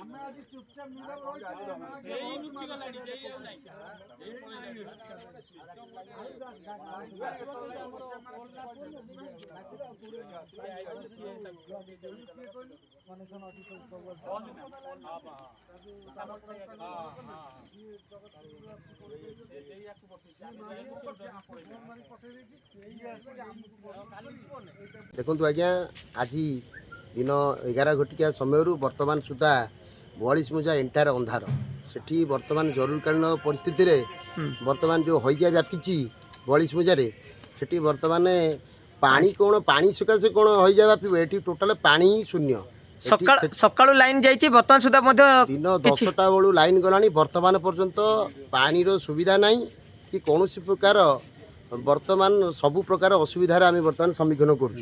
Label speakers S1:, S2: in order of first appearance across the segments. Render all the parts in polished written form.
S1: ଆମେ ଆଜି ଚୁପଚାପ ନୀରବ
S2: देखु आज्ञा आज दिन 11 घटिका समय वर्तमान सुधा 42 मुजा एंटायर अंधार सेठी वर्तमान जरूरकालीन परिस्थिति रे वर्तमान जो हईजा व्यापी 42 मुजारे सेठी वर्तमान पानी कौन पानी सकाशे कौन हईजा व्यापी ये टोटाल पानी शून्य
S3: सकाळु लाइन जाइछि वर्तमान सुधा मध्य
S2: दिन 10टा बेलू लाइन गलानी वर्तमान पर्यंत पानी रो सुविधा नहीं कि कौन प्रकार वर्तमान सबु प्रकार असुविधार आम वर्तमान सम्मुखीन कर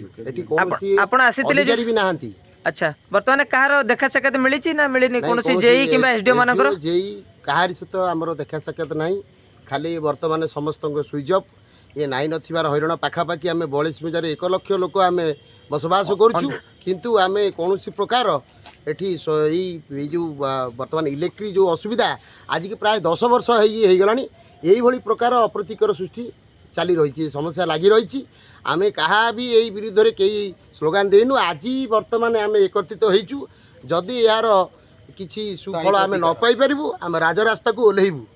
S2: भी नाहांती।
S3: अच्छा वर्तमान कहार देखा साक्षात मिली ना मिलनी कौन जेई कि एसडीओ मानकर
S2: जेई कहार सहित आमर देखा साक्षात नहीं खाली वर्तमान समस्त स्विच अफ ये नाई नथिबार हईराण पाखापाखि आम 42 मुजार 1 लाख लोक आम बसवास करूँ किंतु आम कौन प्रकार एठी जो वर्तमान इलेक्ट्रिक जो असुविधा आज की प्राय 10 वर्ष हो गलानी यही प्रकार अप्रतिकर सृष्टि चली रही समस्या लगी रही आम क्या भी यही विरुद्ध में कई स्लोगान देनु आज वर्तमान आम एकत्रित होइचु जदि यार किसी सुफल आम न पाई पारू आम राजरास्ता को ओह्लैबू।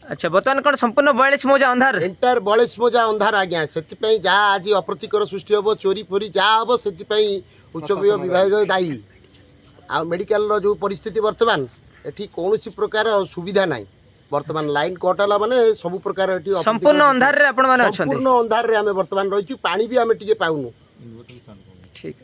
S3: अच्छा वर्तमान कौन संपूर्ण 42 मोजा अंधार
S2: एंटायर 42 मोजा अंधार आज्ञा से जहाँ आज अप्रतिकर सृष्टि हम चोरी फोरी जहाँ हम से उच्च विभाग दायी आ मेडिकल जो परिस्थिति वर्तमान एठी कौन प्रकार सुविधा ना वर्तमान लाइन कटाला माने सब प्रकार एठी
S3: संपूर्ण अंधार रे आपण माने अछंती
S2: संपूर्ण अंधार रे आमे वर्तमान रहिछु पानी भी आमे टिके पाउनु।
S3: ठीक।